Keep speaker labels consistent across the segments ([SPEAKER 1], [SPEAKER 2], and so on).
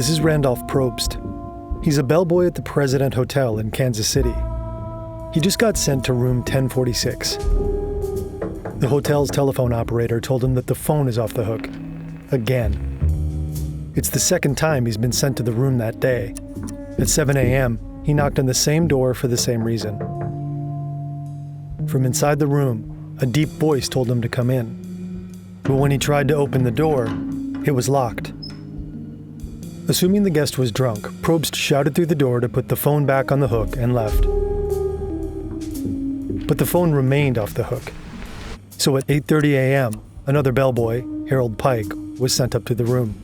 [SPEAKER 1] This is Randolph Probst. He's a bellboy at the President Hotel in Kansas City. He just got sent to room 1046. The hotel's telephone operator told him that the phone is off the hook. Again. It's the second time he's been sent to the room that day. At 7 a.m., he knocked on the same door for the same reason. From inside the room, a deep voice told him to come in. But when he tried to open the door, it was locked. Assuming the guest was drunk, Probst shouted through the door to put the phone back on the hook and left. But the phone remained off the hook. So at 8:30 a.m., another bellboy, Harold Pike, was sent up to the room.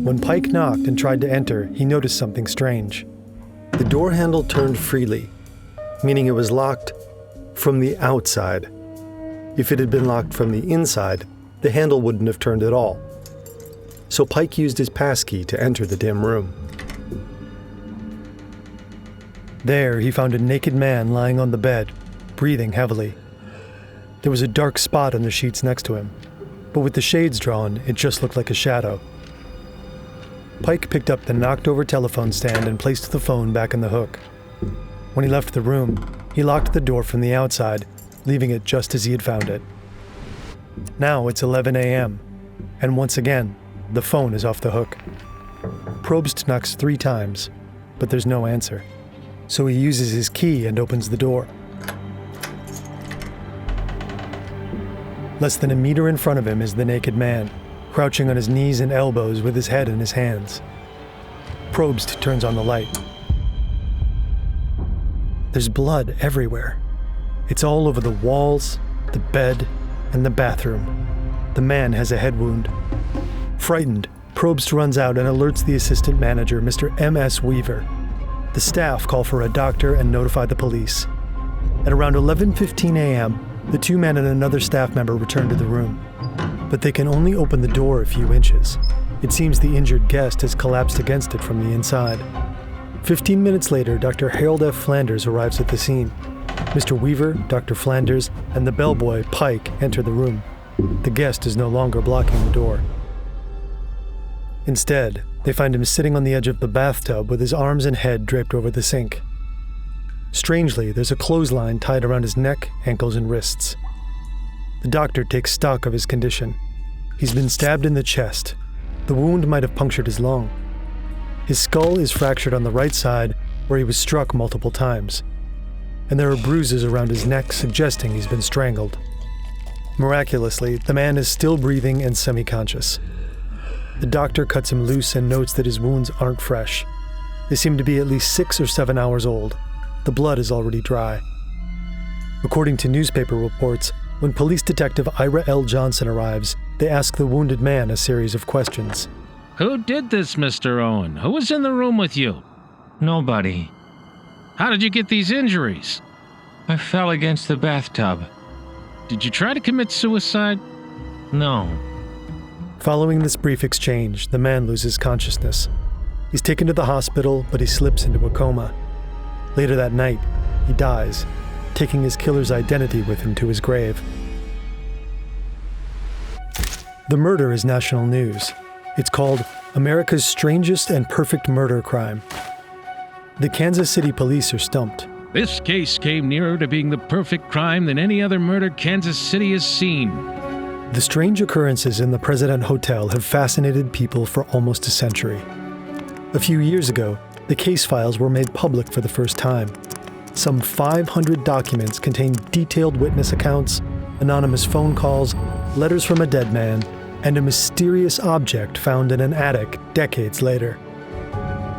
[SPEAKER 1] When Pike knocked and tried to enter, he noticed something strange. The door handle turned freely, meaning it was locked from the outside. If it had been locked from the inside, the handle wouldn't have turned at all. So Pike used his passkey to enter the dim room. There, he found a naked man lying on the bed, breathing heavily. There was a dark spot on the sheets next to him, but with the shades drawn, it just looked like a shadow. Pike picked up the knocked-over telephone stand and placed the phone back in the hook. When he left the room, he locked the door from the outside, leaving it just as he had found it. Now it's 11 a.m., and once again, the phone is off the hook. Probst knocks 3 times, but there's no answer. So he uses his key and opens the door. Less than a meter in front of him is the naked man, crouching on his knees and elbows with his head in his hands. Probst turns on the light. There's blood everywhere. It's all over the walls, the bed, and the bathroom. The man has a head wound. Frightened, Probst runs out and alerts the assistant manager, Mr. M.S. Weaver. The staff call for a doctor and notify the police. At around 11:15 a.m., the 2 men and another staff member return to the room. But they can only open the door a few inches. It seems the injured guest has collapsed against it from the inside. 15 minutes later, Dr. Harold F. Flanders arrives at the scene. Mr. Weaver, Dr. Flanders, and the bellboy, Pike, enter the room. The guest is no longer blocking the door. Instead, they find him sitting on the edge of the bathtub with his arms and head draped over the sink. Strangely, there's a clothesline tied around his neck, ankles, and wrists. The doctor takes stock of his condition. He's been stabbed in the chest. The wound might have punctured his lung. His skull is fractured on the right side, where he was struck multiple times. And there are bruises around his neck suggesting he's been strangled. Miraculously, the man is still breathing and semi-conscious. The doctor cuts him loose and notes that his wounds aren't fresh. They seem to be at least 6 or 7 hours old. The blood is already dry. According to newspaper reports, when police detective Ira L. Johnson arrives, they ask the wounded man a series of questions.
[SPEAKER 2] Who did this, Mr. Owen? Who was in the room with you?
[SPEAKER 3] Nobody.
[SPEAKER 2] How did you get these injuries?
[SPEAKER 3] I fell against the bathtub.
[SPEAKER 2] Did you try to commit suicide?
[SPEAKER 3] No.
[SPEAKER 1] Following this brief exchange, the man loses consciousness. He's taken to the hospital, but he slips into a coma. Later that night, he dies, taking his killer's identity with him to his grave. The murder is national news. It's called America's Strangest and Perfect Murder Crime. The Kansas City police are stumped.
[SPEAKER 2] This case came nearer to being the perfect crime than any other murder Kansas City has seen.
[SPEAKER 1] The strange occurrences in the President Hotel have fascinated people for almost a century. A few years ago, the case files were made public for the first time. Some 500 documents contain detailed witness accounts, anonymous phone calls, letters from a dead man, and a mysterious object found in an attic decades later.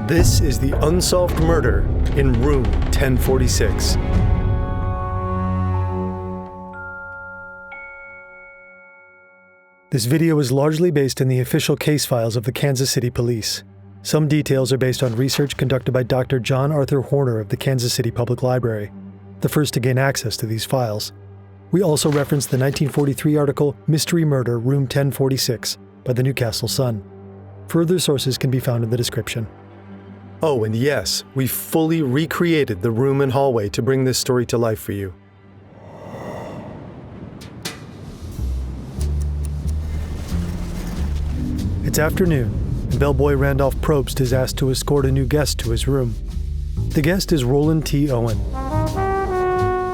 [SPEAKER 1] This is the unsolved murder in room 1046. This video is largely based in the official case files of the Kansas City Police. Some details are based on research conducted by Dr. John Arthur Horner of the Kansas City Public Library, the first to gain access to these files. We also reference the 1943 article Mystery Murder, Room 1046 by the Newcastle Sun. Further sources can be found in the description. Oh, and yes, we fully recreated the room and hallway to bring this story to life for you. It's afternoon, and bellboy Randolph Probst is asked to escort a new guest to his room. The guest is Roland T. Owen.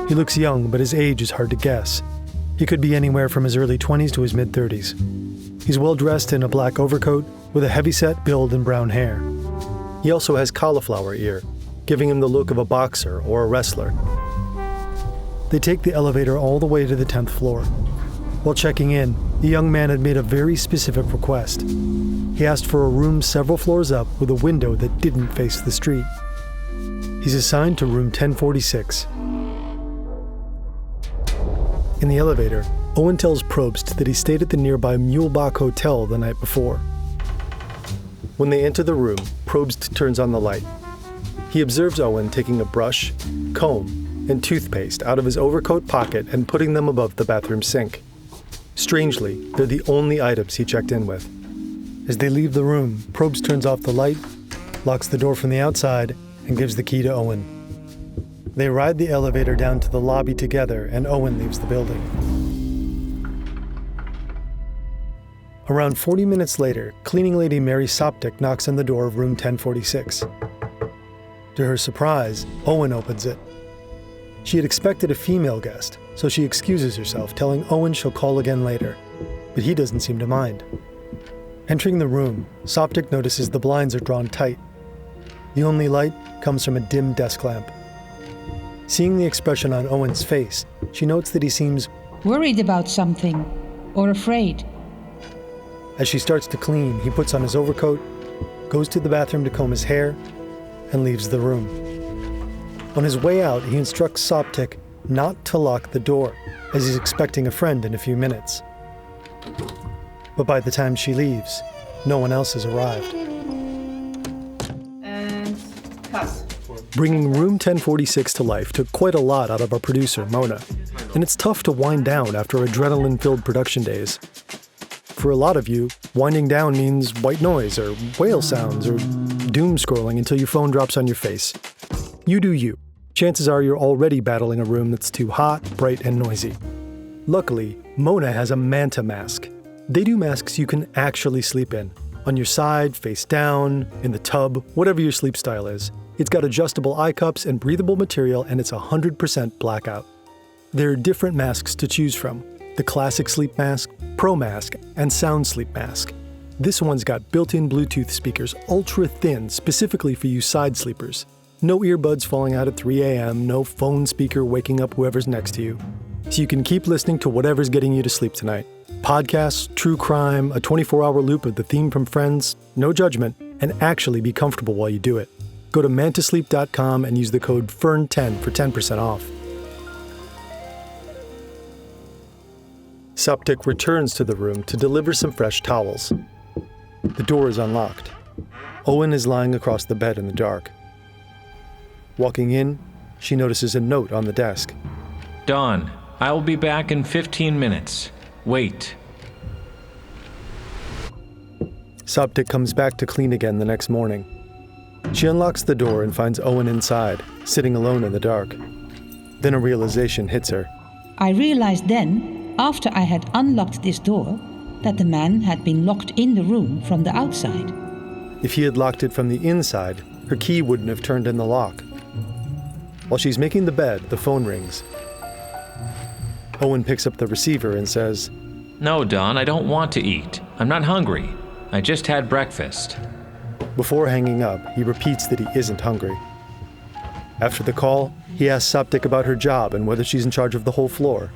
[SPEAKER 1] He looks young, but his age is hard to guess. He could be anywhere from his early 20s to his mid-30s. He's well-dressed in a black overcoat with a heavy-set build and brown hair. He also has cauliflower ear, giving him the look of a boxer or a wrestler. They take the elevator all the way to the 10th floor. While checking in, the young man had made a very specific request. He asked for a room several floors up with a window that didn't face the street. He's assigned to room 1046. In the elevator, Owen tells Probst that he stayed at the nearby Mulebach Hotel the night before. When they enter the room, Probst turns on the light. He observes Owen taking a brush, comb, and toothpaste out of his overcoat pocket and putting them above the bathroom sink. Strangely, they're the only items he checked in with. As they leave the room, Probst turns off the light, locks the door from the outside, and gives the key to Owen. They ride the elevator down to the lobby together, and Owen leaves the building. Around 40 minutes later, cleaning lady Mary Soptic knocks on the door of room 1046. To her surprise, Owen opens it. She had expected a female guest, so she excuses herself, telling Owen she'll call again later, but he doesn't seem to mind. Entering the room, Soptic notices the blinds are drawn tight. The only light comes from a dim desk lamp. Seeing the expression on Owen's face, she notes that he seems
[SPEAKER 4] worried about something, or afraid.
[SPEAKER 1] As she starts to clean, he puts on his overcoat, goes to the bathroom to comb his hair, and leaves the room. On his way out, he instructs Soptic not to lock the door, as he's expecting a friend in a few minutes. But by the time she leaves, no one else has arrived.
[SPEAKER 5] And cut.
[SPEAKER 1] Bringing room 1046 to life took quite a lot out of our producer, Mona, and it's tough to wind down after adrenaline-filled production days. For a lot of you, winding down means white noise or whale sounds or doom scrolling until your phone drops on your face. You do you. Chances are you're already battling a room that's too hot, bright, and noisy. Luckily, Mona has a manta mask. They do masks you can actually sleep in. On your side, face down, in the tub, whatever your sleep style is. It's got adjustable eye cups and breathable material, and it's 100% blackout. There are different masks to choose from. The classic sleep mask, pro mask, and sound sleep mask. This one's got built-in Bluetooth speakers, ultra thin, specifically for you side sleepers. No earbuds falling out at 3 a.m., no phone speaker waking up whoever's next to you. So you can keep listening to whatever's getting you to sleep tonight. Podcasts, true crime, a 24-hour loop of the theme from Friends, no judgment, and actually be comfortable while you do it. Go to mantasleep.com and use the code FERN10 for 10% off. Soptic returns to the room to deliver some fresh towels. The door is unlocked. Owen is lying across the bed in the dark. Walking in, she notices a note on the desk.
[SPEAKER 3] Dawn, I will be back in 15 minutes. Wait.
[SPEAKER 1] Soptic comes back to clean again the next morning. She unlocks the door and finds Owen inside, sitting alone in the dark. Then a realization hits her.
[SPEAKER 4] I realized then, after I had unlocked this door, that the man had been locked in the room from the outside.
[SPEAKER 1] If he had locked it from the inside, her key wouldn't have turned in the lock. While she's making the bed, the phone rings. Owen picks up the receiver and says,
[SPEAKER 3] No, Dawn, I don't want to eat. I'm not hungry. I just had breakfast.
[SPEAKER 1] Before hanging up, he repeats that he isn't hungry. After the call, he asks Soptic about her job and whether she's in charge of the whole floor.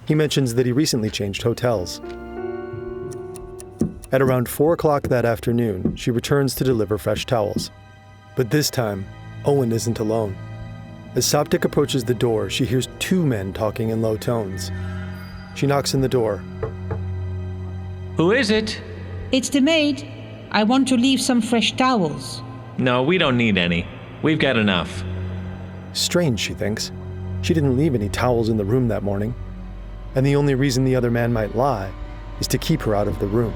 [SPEAKER 1] He mentions that he recently changed hotels. At around 4 o'clock that afternoon, she returns to deliver fresh towels. But this time, Owen isn't alone. As Soptic approaches the door, she hears 2 men talking in low tones. She knocks on the door.
[SPEAKER 3] Who is it?
[SPEAKER 4] It's the maid. I want to leave some fresh towels.
[SPEAKER 3] No, we don't need any. We've got enough.
[SPEAKER 1] Strange, she thinks. She didn't leave any towels in the room that morning. And the only reason the other man might lie is to keep her out of the room.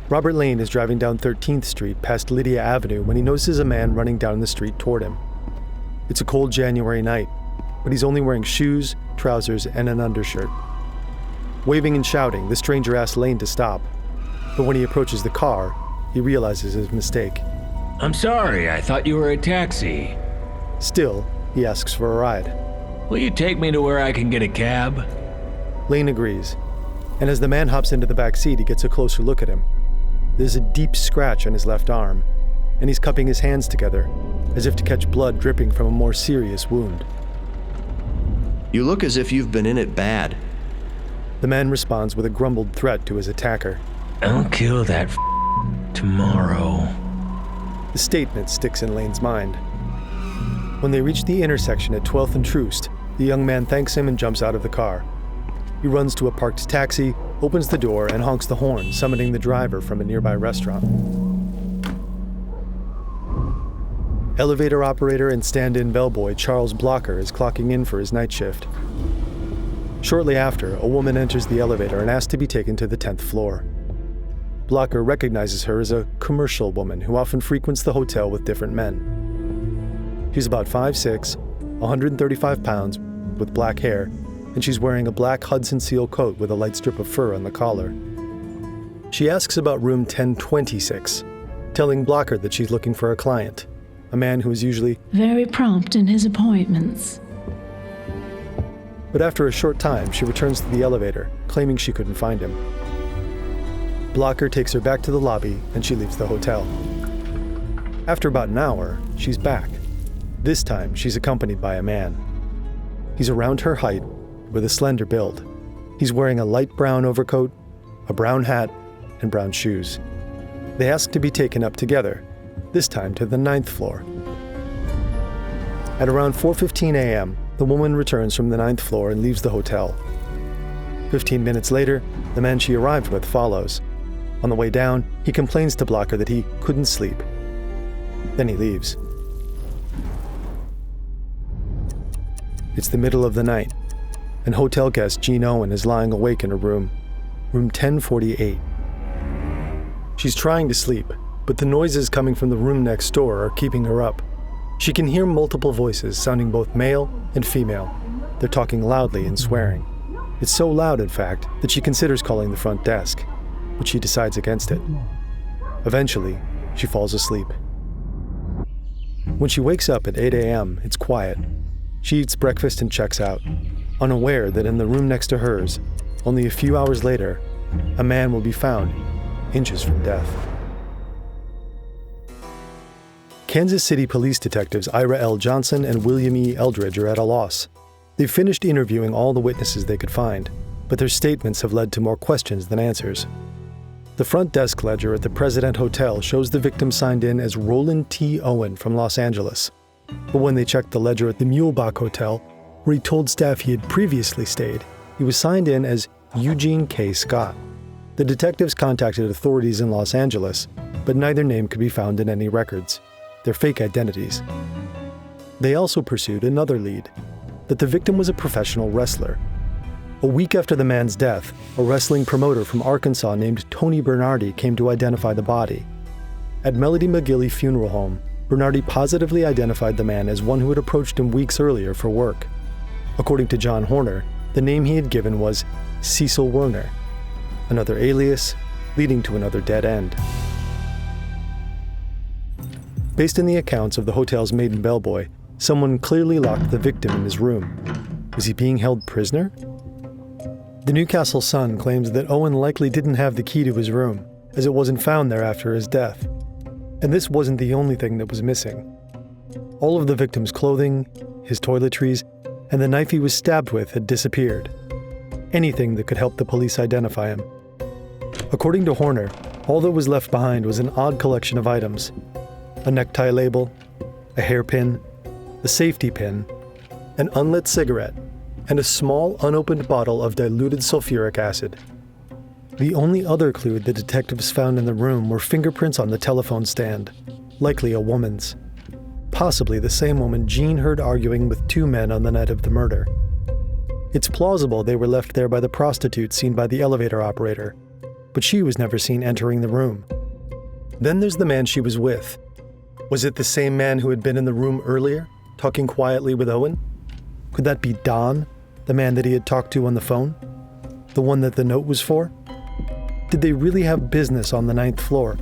[SPEAKER 1] Robert Lane is driving down 13th Street past Lydia Avenue when he notices a man running down the street toward him. It's a cold January night, but he's only wearing shoes, trousers, and an undershirt. Waving and shouting, the stranger asks Lane to stop. But when he approaches the car, he realizes his mistake.
[SPEAKER 3] I'm sorry, I thought you were a taxi.
[SPEAKER 1] Still, he asks for a ride.
[SPEAKER 3] Will you take me to where I can get a cab?
[SPEAKER 1] Lane agrees, and as the man hops into the back seat, he gets a closer look at him. There's a deep scratch on his left arm, and he's cupping his hands together, as if to catch blood dripping from a more serious wound.
[SPEAKER 5] You look as if you've been in it bad.
[SPEAKER 1] The man responds with a grumbled threat to his attacker.
[SPEAKER 3] I'll kill that tomorrow.
[SPEAKER 1] The statement sticks in Lane's mind. When they reach the intersection at 12th and Troost, the young man thanks him and jumps out of the car. He runs to a parked taxi, opens the door, and honks the horn, summoning the driver from a nearby restaurant. Elevator operator and stand-in bellboy Charles Blocker is clocking in for his night shift. Shortly after, a woman enters the elevator and asks to be taken to the 10th floor. Blocker recognizes her as a commercial woman who often frequents the hotel with different men. She's about 5'6", 135 pounds, with black hair, and she's wearing a black Hudson seal coat with a light strip of fur on the collar. She asks about room 1026, telling Blocker that she's looking for a client, a man who is usually
[SPEAKER 6] very prompt in his appointments.
[SPEAKER 1] But after a short time, she returns to the elevator, claiming she couldn't find him. Blocker takes her back to the lobby, and she leaves the hotel. After about an hour, she's back. This time, she's accompanied by a man. He's around her height, with a slender build. He's wearing a light brown overcoat, a brown hat, and brown shoes. They ask to be taken up together, this time to the 9th floor. At around 4:15 a.m., the woman returns from the 9th floor and leaves the hotel. 15 minutes later, the man she arrived with follows. On the way down, he complains to Blocker that he couldn't sleep. Then he leaves. It's the middle of the night, and hotel guest Jean Owen is lying awake in her room 1048. She's trying to sleep, but the noises coming from the room next door are keeping her up. She can hear multiple voices sounding both male and female. They're talking loudly and swearing. It's so loud, in fact, that she considers calling the front desk, but she decides against it. Eventually, she falls asleep. When she wakes up at 8 a.m., it's quiet. She eats breakfast and checks out, unaware that in the room next to hers, only a few hours later, a man will be found inches from death. Kansas City police detectives Ira L. Johnson and William E. Eldridge are at a loss. They've finished interviewing all the witnesses they could find, but their statements have led to more questions than answers. The front desk ledger at the President Hotel shows the victim signed in as Roland T. Owen from Los Angeles. But when they checked the ledger at the Mulebach Hotel, where he told staff he had previously stayed, he was signed in as Eugene K. Scott. The detectives contacted authorities in Los Angeles, but neither name could be found in any records. They're fake identities. They also pursued another lead, that the victim was a professional wrestler. A week after the man's death, a wrestling promoter from Arkansas named Tony Bernardi came to identify the body. At Melody McGilly Funeral Home, Bernardi positively identified the man as one who had approached him weeks earlier for work. According to John Horner, the name he had given was Cecil Werner, another alias leading to another dead end. Based on the accounts of the hotel's maiden bellboy, someone clearly locked the victim in his room. Was he being held prisoner? The Newcastle Sun claims that Owen likely didn't have the key to his room, as it wasn't found there after his death. And this wasn't the only thing that was missing. All of the victim's clothing, his toiletries, and the knife he was stabbed with had disappeared. Anything that could help the police identify him. According to Horner, all that was left behind was an odd collection of items. A necktie label, a hairpin, a safety pin, an unlit cigarette, and a small unopened bottle of diluted sulfuric acid. The only other clue the detectives found in the room were fingerprints on the telephone stand, likely a woman's. Possibly the same woman Jean heard arguing with two men on the night of the murder. It's plausible they were left there by the prostitute seen by the elevator operator, but she was never seen entering the room. Then there's the man she was with. Was it the same man who had been in the room earlier, talking quietly with Owen? Could that be Don, the man that he had talked to on the phone? The one that the note was for? Did they really have business on the 9th floor?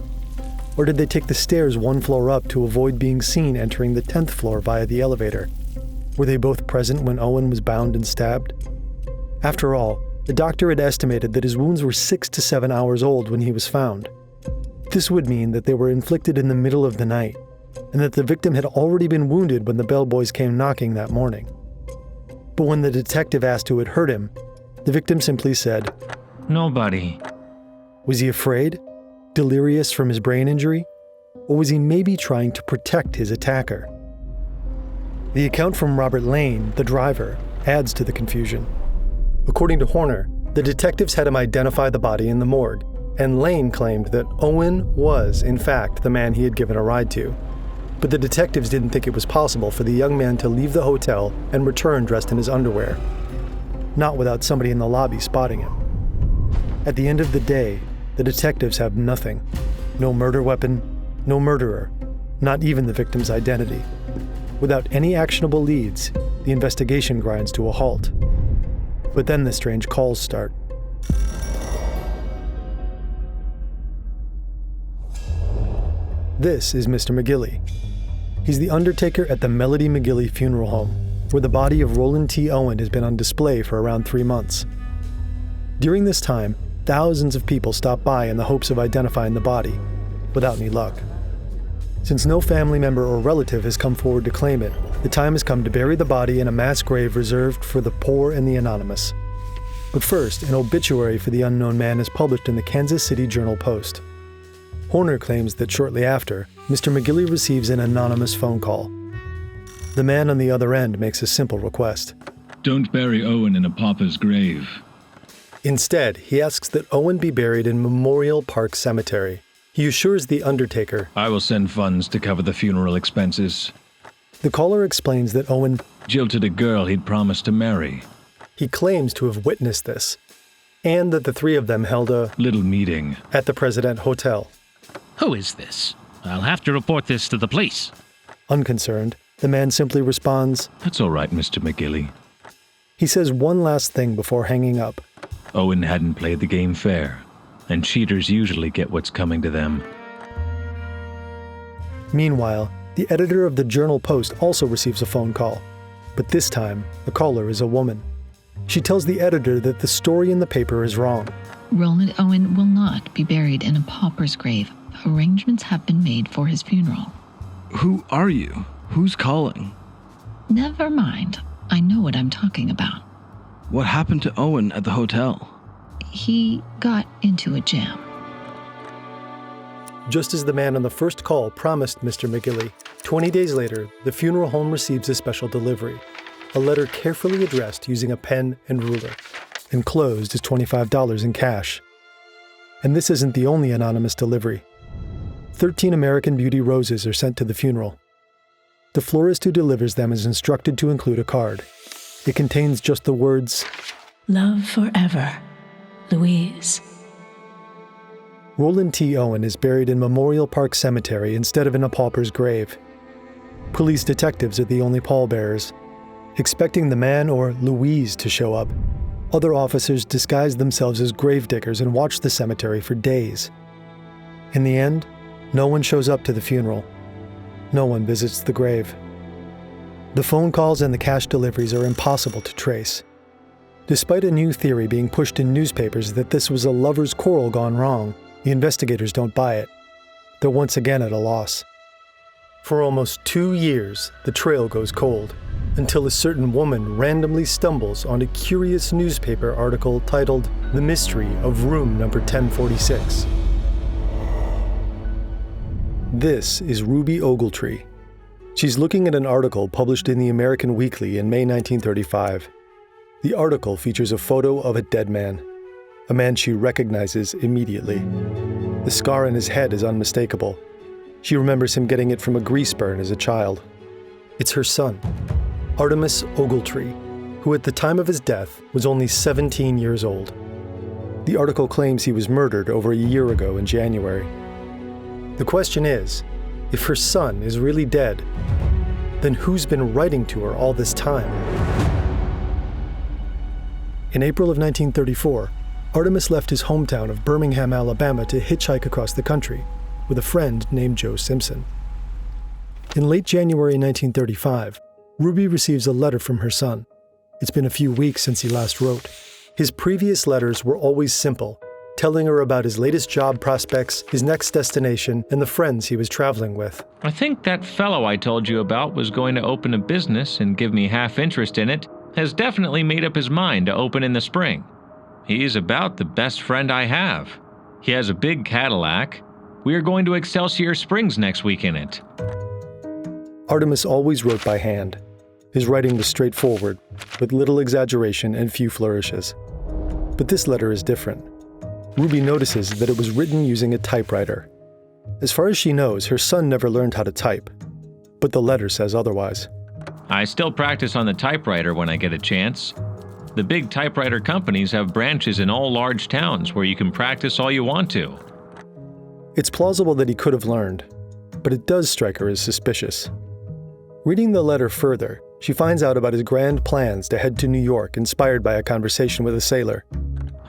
[SPEAKER 1] Or did they take the stairs one floor up to avoid being seen entering the 10th floor via the elevator? Were they both present when Owen was bound and stabbed? After all, the doctor had estimated that his wounds were 6 to 7 hours old when he was found. This would mean that they were inflicted in the middle of the night, and that the victim had already been wounded when the bellboys came knocking that morning. But when the detective asked who had hurt him, the victim simply said,
[SPEAKER 3] Nobody.
[SPEAKER 1] Was he afraid? Delirious from his brain injury? Or was he maybe trying to protect his attacker? The account from Robert Lane, the driver, adds to the confusion. According to Horner, the detectives had him identify the body in the morgue, and Lane claimed that Owen was, in fact, the man he had given a ride to. But the detectives didn't think it was possible for the young man to leave the hotel and return dressed in his underwear. Not without somebody in the lobby spotting him. At the end of the day, the detectives have nothing. No murder weapon, no murderer, not even the victim's identity. Without any actionable leads, the investigation grinds to a halt. But then the strange calls start. This is Mr. McGilly. He's the undertaker at the Melody McGilly Funeral Home, where the body of Roland T. Owen has been on display for around 3 months. During this time, thousands of people stop by in the hopes of identifying the body, without any luck. Since no family member or relative has come forward to claim it, the time has come to bury the body in a mass grave reserved for the poor and the anonymous. But first, an obituary for the unknown man is published in the Kansas City Journal-Post. Horner claims that shortly after, Mr. McGilly receives an anonymous phone call. The man on the other end makes a simple request.
[SPEAKER 2] Don't bury Owen in a pauper's grave.
[SPEAKER 1] Instead, he asks that Owen be buried in Memorial Park Cemetery. He assures the undertaker,
[SPEAKER 2] I will send funds to cover the funeral expenses.
[SPEAKER 1] The caller explains that Owen
[SPEAKER 2] Jilted a girl he'd promised to marry.
[SPEAKER 1] He claims to have witnessed this, and that the three of them held a
[SPEAKER 2] little meeting
[SPEAKER 1] at the President Hotel.
[SPEAKER 7] Who is this? I'll have to report this to the police.
[SPEAKER 1] Unconcerned, the man simply responds,
[SPEAKER 2] That's all right, Mr. McGilly.
[SPEAKER 1] He says one last thing before hanging up.
[SPEAKER 2] Owen hadn't played the game fair, and cheaters usually get what's coming to them.
[SPEAKER 1] Meanwhile, the editor of the Journal-Post also receives a phone call, but this time, the caller is a woman. She tells the editor that the story in the paper is wrong.
[SPEAKER 6] Roland Owen will not be buried in a pauper's grave. Arrangements have been made for his funeral.
[SPEAKER 8] Who are you? Who's calling?
[SPEAKER 6] Never mind. I know what I'm talking about.
[SPEAKER 8] What happened to Owen at the hotel?
[SPEAKER 6] He got into a jam.
[SPEAKER 1] Just as the man on the first call promised Mr. McGilly, 20 days later, the funeral home receives a special delivery. A letter carefully addressed using a pen and ruler. Enclosed is $25 in cash. And this isn't the only anonymous delivery. 13 American Beauty roses are sent to the funeral. The florist who delivers them is instructed to include a card. It contains just the words,
[SPEAKER 6] Love forever, Louise.
[SPEAKER 1] Roland T. Owen is buried in Memorial Park Cemetery instead of in a pauper's grave. Police detectives are the only pallbearers. Expecting the man or Louise to show up, other officers disguise themselves as gravediggers and watch the cemetery for days. In the end, no one shows up to the funeral. No one visits the grave. The phone calls and the cash deliveries are impossible to trace. Despite a new theory being pushed in newspapers that this was a lover's quarrel gone wrong, the investigators don't buy it. They're once again at a loss. For almost 2 years, the trail goes cold, until a certain woman randomly stumbles on a curious newspaper article titled The Mystery of Room Number 1046. This is Ruby Ogletree. She's looking at an article published in the American Weekly in May 1935. The article features a photo of a dead man, a man she recognizes immediately. The scar on his head is unmistakable. She remembers him getting it from a grease burn as a child. It's her son, Artemis Ogletree, who at the time of his death was only 17 years old. The article claims he was murdered over a year ago in January. The question is, if her son is really dead, then who's been writing to her all this time? In April of 1934, Artemis left his hometown of Birmingham, Alabama to hitchhike across the country with a friend named Joe Simpson. In late January 1935, Ruby receives a letter from her son. It's been a few weeks since he last wrote. His previous letters were always simple, telling her about his latest job prospects, his next destination, and the friends he was traveling with.
[SPEAKER 3] I think that fellow I told you about was going to open a business and give me half interest in it has definitely made up his mind to open in the spring. He's about the best friend I have. He has a big Cadillac. We are going to Excelsior Springs next week in it.
[SPEAKER 1] Artemis always wrote by hand. His writing was straightforward, with little exaggeration and few flourishes. But this letter is different. Ruby notices that it was written using a typewriter. As far as she knows, her son never learned how to type, but the letter says otherwise.
[SPEAKER 3] I still practice on the typewriter when I get a chance. The big typewriter companies have branches in all large towns where you can practice all you want to.
[SPEAKER 1] It's plausible that he could have learned, but it does strike her as suspicious. Reading the letter further, she finds out about his grand plans to head to New York, inspired by a conversation with a sailor.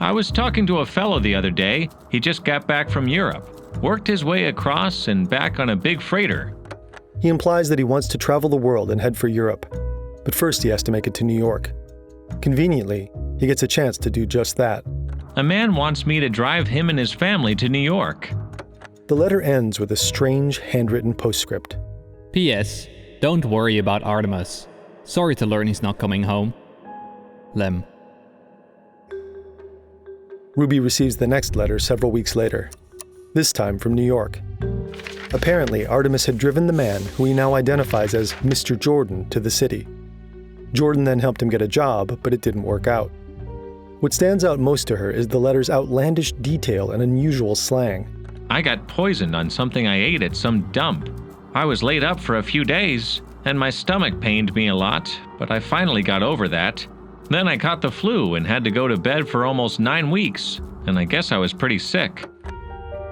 [SPEAKER 3] I was talking to a fellow the other day. He just got back from Europe, worked his way across and back on a big freighter.
[SPEAKER 1] He implies that he wants to travel the world and head for Europe, but first he has to make it to New York. Conveniently, he gets a chance to do just that.
[SPEAKER 3] A man wants me to drive him and his family to New York.
[SPEAKER 1] The letter ends with a strange handwritten postscript.
[SPEAKER 9] P.S. Don't worry about Artemis. Sorry to learn he's not coming home. Lem.
[SPEAKER 1] Ruby receives the next letter several weeks later, this time from New York. Apparently, Artemis had driven the man, who he now identifies as Mr. Jordan, to the city. Jordan then helped him get a job, but it didn't work out. What stands out most to her is the letter's outlandish detail and unusual slang.
[SPEAKER 3] I got poisoned on something I ate at some dump. I was laid up for a few days, and my stomach pained me a lot, but I finally got over that. Then I caught the flu and had to go to bed for almost 9 weeks, and I guess I was pretty sick.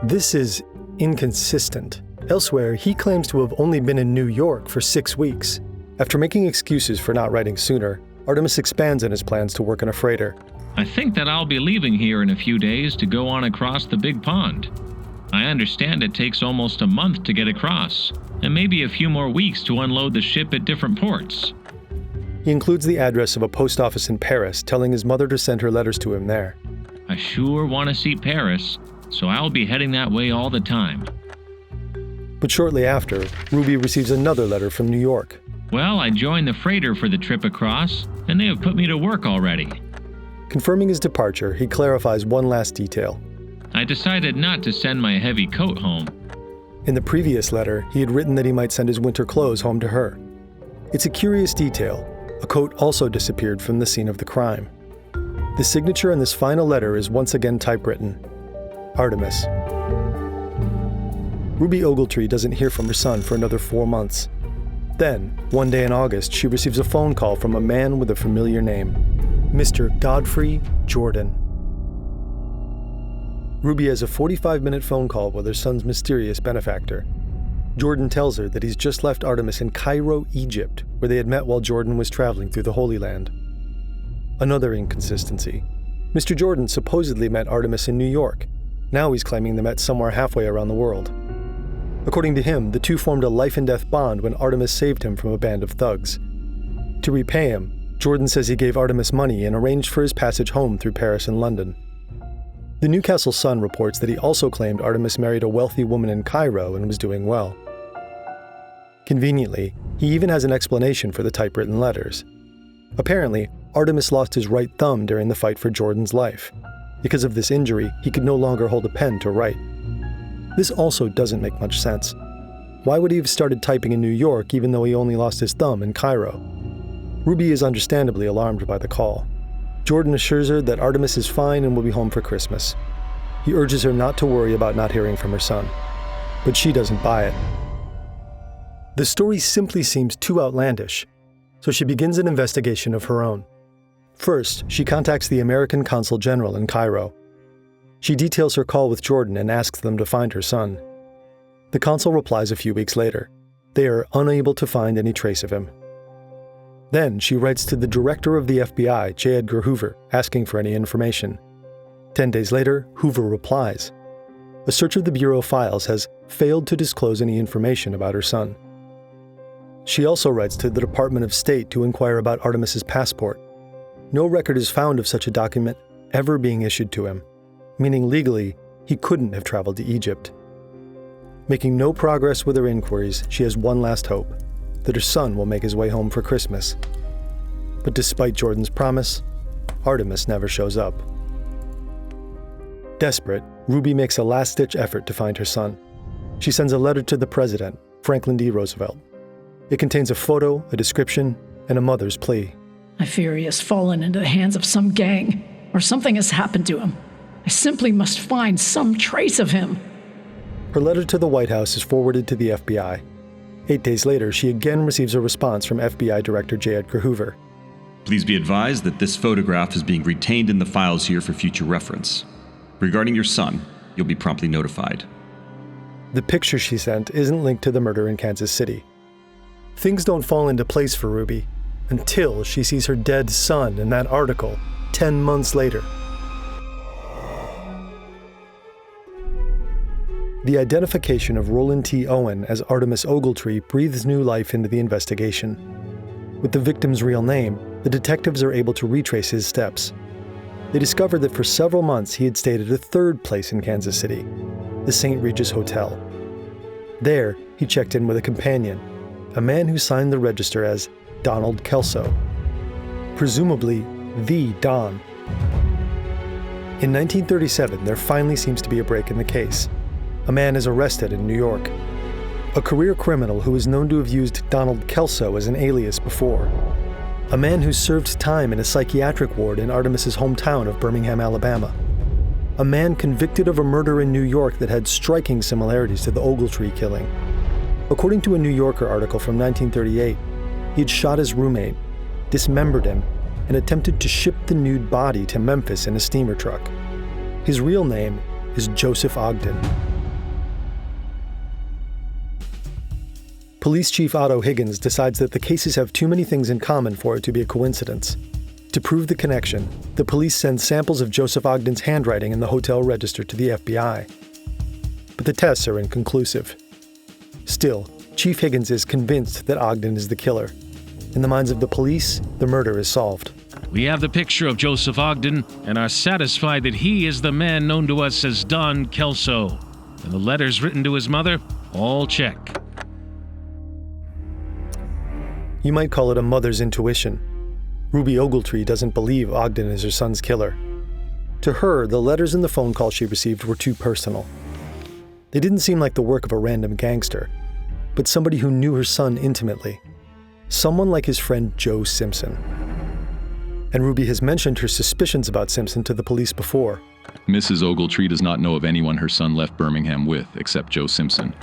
[SPEAKER 1] This is inconsistent. Elsewhere, he claims to have only been in New York for 6 weeks. After making excuses for not writing sooner, Artemis expands on his plans to work on a freighter.
[SPEAKER 2] I think that I'll be leaving here in a few days to go on across the big pond. I understand it takes almost a month to get across, and maybe a few more weeks to unload the ship at different ports.
[SPEAKER 1] He includes the address of a post office in Paris, telling his mother to send her letters to him there.
[SPEAKER 2] I sure want to see Paris, so I'll be heading that way all the time.
[SPEAKER 1] But shortly after, Ruby receives another letter from New York.
[SPEAKER 2] Well, I joined the freighter for the trip across, and they have put me to work already.
[SPEAKER 1] Confirming his departure, he clarifies one last detail.
[SPEAKER 2] I decided not to send my heavy coat home.
[SPEAKER 1] In the previous letter, he had written that he might send his winter clothes home to her. It's a curious detail. A coat also disappeared from the scene of the crime. The signature in this final letter is once again typewritten. Artemis. Ruby Ogletree doesn't hear from her son for another 4 months. Then, one day in August, she receives a phone call from a man with a familiar name, Mr. Godfrey Jordan. Ruby has a 45-minute phone call with her son's mysterious benefactor. Jordan tells her that he's just left Artemis in Cairo, Egypt, where they had met while Jordan was traveling through the Holy Land. Another inconsistency. Mr. Jordan supposedly met Artemis in New York. Now he's claiming they met somewhere halfway around the world. According to him, the two formed a life-and-death bond when Artemis saved him from a band of thugs. To repay him, Jordan says he gave Artemis money and arranged for his passage home through Paris and London. The Newcastle Sun reports that he also claimed Artemis married a wealthy woman in Cairo and was doing well. Conveniently, he even has an explanation for the typewritten letters. Apparently, Artemis lost his right thumb during the fight for Jordan's life. Because of this injury, he could no longer hold a pen to write. This also doesn't make much sense. Why would he have started typing in New York even though he only lost his thumb in Cairo? Ruby is understandably alarmed by the call. Jordan assures her that Artemis is fine and will be home for Christmas. He urges her not to worry about not hearing from her son. But she doesn't buy it. The story simply seems too outlandish, so she begins an investigation of her own. First, she contacts the American Consul General in Cairo. She details her call with Jordan and asks them to find her son. The consul replies a few weeks later. They are unable to find any trace of him. Then she writes to the director of the FBI, J. Edgar Hoover, asking for any information. 10 days later, Hoover replies. A search of the Bureau files has failed to disclose any information about her son. She also writes to the Department of State to inquire about Artemis's passport. No record is found of such a document ever being issued to him, meaning legally he couldn't have traveled to Egypt. Making no progress with her inquiries, she has one last hope, that her son will make his way home for Christmas. But despite Jordan's promise, Artemis never shows up. Desperate, Ruby makes a last-ditch effort to find her son. She sends a letter to the president, Franklin D. Roosevelt. It contains a photo, a description, and a mother's plea.
[SPEAKER 10] I fear he has fallen into the hands of some gang, or something has happened to him. I simply must find some trace of him.
[SPEAKER 1] Her letter to the White House is forwarded to the FBI. 8 days later, she again receives a response from FBI Director J. Edgar Hoover.
[SPEAKER 11] Please be advised that this photograph is being retained in the files here for future reference. Regarding your son, you'll be promptly notified.
[SPEAKER 1] The picture she sent isn't linked to the murder in Kansas City. Things don't fall into place for Ruby until she sees her dead son in that article 10 months later. The identification of Roland T. Owen as Artemis Ogletree breathes new life into the investigation. With the victim's real name, the detectives are able to retrace his steps. They discovered that for several months he had stayed at a third place in Kansas City, the St. Regis Hotel. There, he checked in with a companion, a man who signed the register as Donald Kelso, presumably the Don. In 1937, there finally seems to be a break in the case. A man is arrested in New York, a career criminal who is known to have used Donald Kelso as an alias before, a man who served time in a psychiatric ward in Artemis's hometown of Birmingham, Alabama, a man convicted of a murder in New York that had striking similarities to the Ogletree killing. According to a New Yorker article from 1938, he had shot his roommate, dismembered him, and attempted to ship the nude body to Memphis in a steamer truck. His real name is Joseph Ogden. Police Chief Otto Higgins decides that the cases have too many things in common for it to be a coincidence. To prove the connection, the police send samples of Joseph Ogden's handwriting in the hotel register to the FBI. But the tests are inconclusive. Still, Chief Higgins is convinced that Ogden is the killer. In the minds of the police, the murder is solved.
[SPEAKER 7] We have the picture of Joseph Ogden and are satisfied that he is the man known to us as Don Kelso. And the letters written to his mother, all check.
[SPEAKER 1] You might call it a mother's intuition. Ruby Ogletree doesn't believe Ogden is her son's killer. To her, the letters and the phone call she received were too personal. They didn't seem like the work of a random gangster, but somebody who knew her son intimately. Someone like his friend Joe Simpson. And Ruby has mentioned her suspicions about Simpson to the police before.
[SPEAKER 12] Mrs. Ogletree does not know of anyone her son left Birmingham with except Joe Simpson.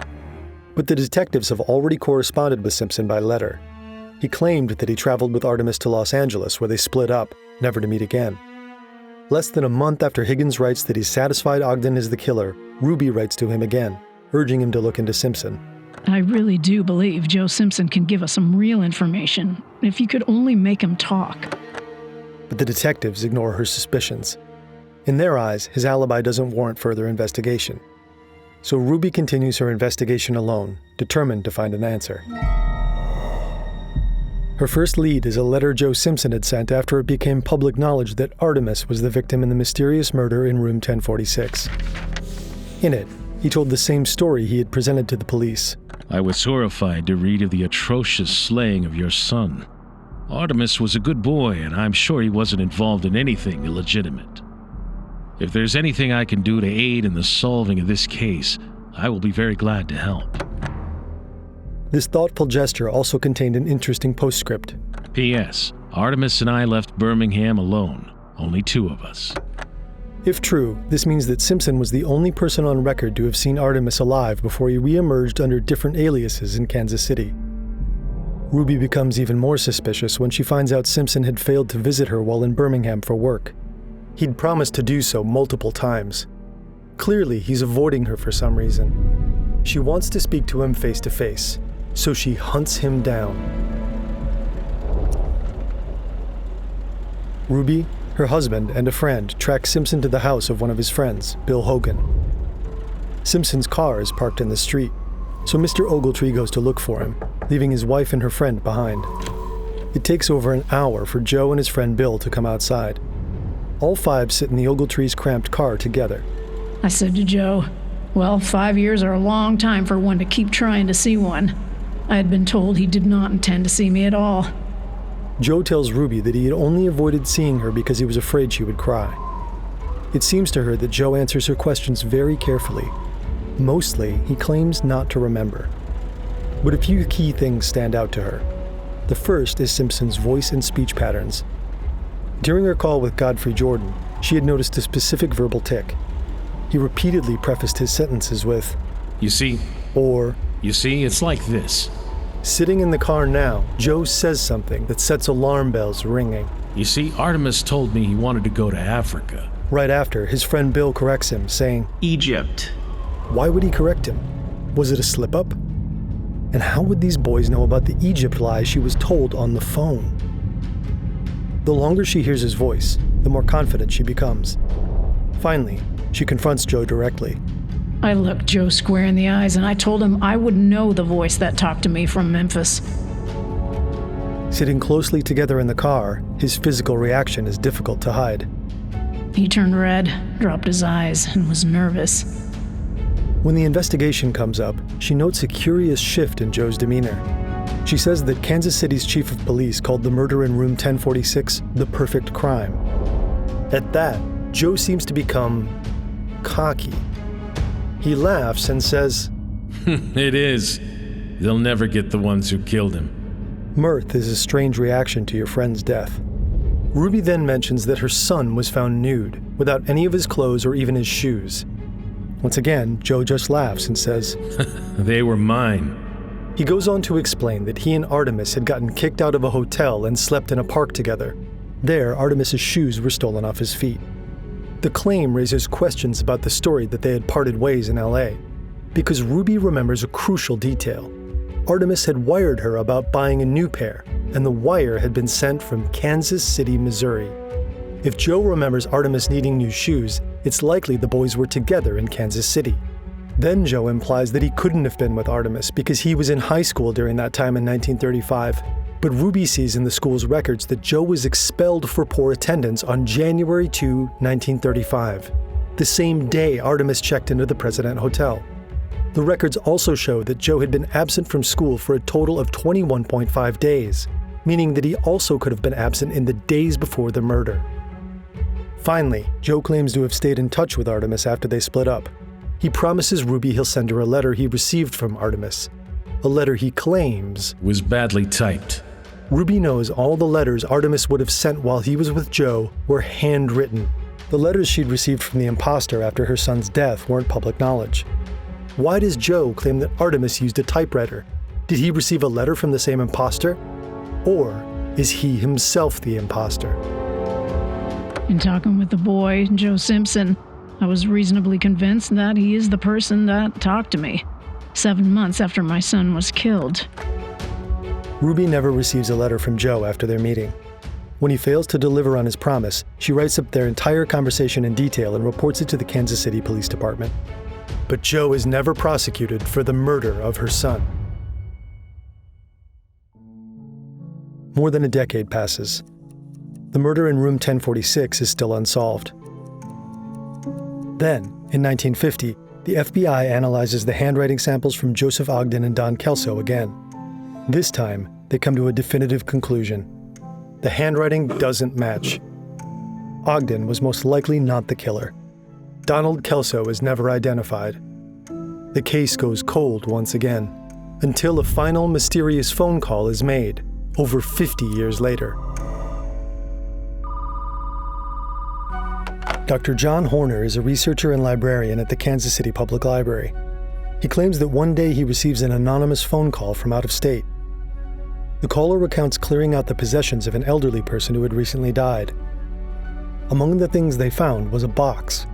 [SPEAKER 1] But the detectives have already corresponded with Simpson by letter. He claimed that he traveled with Artemis to Los Angeles, where they split up, never to meet again. Less than a month after Higgins writes that he's satisfied Ogden is the killer, Ruby writes to him again, urging him to look into Simpson.
[SPEAKER 10] I really do believe Joe Simpson can give us some real information, if you could only make him talk.
[SPEAKER 1] But the detectives ignore her suspicions. In their eyes, his alibi doesn't warrant further investigation. So Ruby continues her investigation alone, determined to find an answer. Her first lead is a letter Joe Simpson had sent after it became public knowledge that Artemis was the victim in the mysterious murder in room 1046. In it, he told the same story he had presented to the police.
[SPEAKER 7] I was horrified to read of the atrocious slaying of your son. Artemis was a good boy, and I'm sure he wasn't involved in anything illegitimate. If there's anything I can do to aid in the solving of this case, I will be very glad to help.
[SPEAKER 1] This thoughtful gesture also contained an interesting postscript.
[SPEAKER 7] P.S. Artemis and I left Birmingham alone, only two of us.
[SPEAKER 1] If true, this means that Simpson was the only person on record to have seen Artemis alive before he re-emerged under different aliases in Kansas City. Ruby becomes even more suspicious when she finds out Simpson had failed to visit her while in Birmingham for work. He'd promised to do so multiple times. Clearly, he's avoiding her for some reason. She wants to speak to him face to face, so she hunts him down. Ruby, Her husband and a friend track Simpson to the house of one of his friends, Bill Hogan. Simpson's car is parked in the street, so Mr. Ogletree goes to look for him, leaving his wife and her friend behind. It takes over an hour for Joe and his friend Bill to come outside. All five sit in the Ogletree's cramped car together.
[SPEAKER 10] I said to Joe, well, 5 years are a long time for one to keep trying to see one. I had been told he did not intend to see me at all.
[SPEAKER 1] Joe tells Ruby that he had only avoided seeing her because he was afraid she would cry. It seems to her that Joe answers her questions very carefully. Mostly, he claims not to remember. But a few key things stand out to her. The first is Simpson's voice and speech patterns. During her call with Godfrey Jordan, she had noticed a specific verbal tic. He repeatedly prefaced his sentences with,
[SPEAKER 7] "You see,"
[SPEAKER 1] or,
[SPEAKER 7] "You see, it's like this."
[SPEAKER 1] Sitting in the car now, Joe says something that sets alarm bells ringing.
[SPEAKER 7] "You see, Artemis told me he wanted to go to Africa."
[SPEAKER 1] Right after, his friend Bill corrects him, saying,
[SPEAKER 8] "Egypt."
[SPEAKER 1] Why would he correct him? Was it a slip-up? And how would these boys know about the Egypt lie she was told on the phone? The longer she hears his voice, the more confident she becomes. Finally, she confronts Joe directly.
[SPEAKER 10] I looked Joe square in the eyes and I told him I would know the voice that talked to me from Memphis.
[SPEAKER 1] Sitting closely together in the car, his physical reaction is difficult to hide.
[SPEAKER 10] He turned red, dropped his eyes, and was nervous.
[SPEAKER 1] When the investigation comes up, she notes a curious shift in Joe's demeanor. She says that Kansas City's chief of police called the murder in room 1046 the perfect crime. At that, Joe seems to become cocky. He laughs and says,
[SPEAKER 7] "It is. They'll never get the ones who killed him."
[SPEAKER 1] Mirth is a strange reaction to your friend's death. Ruby then mentions that her son was found nude, without any of his clothes or even his shoes. Once again, Joe just laughs and says,
[SPEAKER 7] "They were mine."
[SPEAKER 1] He goes on to explain that he and Artemis had gotten kicked out of a hotel and slept in a park together. There, Artemis's shoes were stolen off his feet. The claim raises questions about the story that they had parted ways in LA, because Ruby remembers a crucial detail. Artemis had wired her about buying a new pair, and the wire had been sent from Kansas City, Missouri. If Joe remembers Artemis needing new shoes, it's likely the boys were together in Kansas City. Then Joe implies that he couldn't have been with Artemis because he was in high school during that time in 1935. But Ruby sees in the school's records that Joe was expelled for poor attendance on January 2, 1935, the same day Artemis checked into the President Hotel. The records also show that Joe had been absent from school for a total of 21.5 days, meaning that he also could have been absent in the days before the murder. Finally, Joe claims to have stayed in touch with Artemis after they split up. He promises Ruby he'll send her a letter he received from Artemis, a letter he claims
[SPEAKER 7] was badly typed.
[SPEAKER 1] Ruby knows all the letters Artemis would have sent while he was with Joe were handwritten. The letters she'd received from the imposter after her son's death weren't public knowledge. Why does Joe claim that Artemis used a typewriter? Did he receive a letter from the same imposter? Or is he himself the imposter?
[SPEAKER 10] In talking with the boy, Joe Simpson, I was reasonably convinced that he is the person that talked to me 7 months after my son was killed.
[SPEAKER 1] Ruby never receives a letter from Joe after their meeting. When he fails to deliver on his promise, she writes up their entire conversation in detail and reports it to the Kansas City Police Department. But Joe is never prosecuted for the murder of her son. More than a decade passes. The murder in room 1046 is still unsolved. Then, in 1950, the FBI analyzes the handwriting samples from Joseph Ogden and Don Kelso again. This time, they come to a definitive conclusion. The handwriting doesn't match. Ogden was most likely not the killer. Donald Kelso is never identified. The case goes cold once again, until a final mysterious phone call is made, over 50 years later. Dr. John Horner is a researcher and librarian at the Kansas City Public Library. He claims that one day he receives an anonymous phone call from out of state. The caller recounts clearing out the possessions of an elderly person who had recently died. Among the things they found was a box.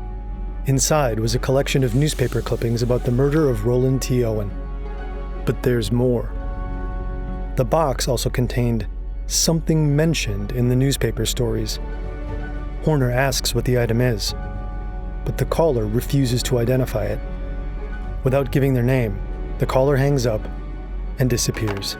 [SPEAKER 1] Inside was a collection of newspaper clippings about the murder of Roland T. Owen. But there's more. The box also contained something mentioned in the newspaper stories. Horner asks what the item is, but the caller refuses to identify it. Without giving their name, the caller hangs up and disappears.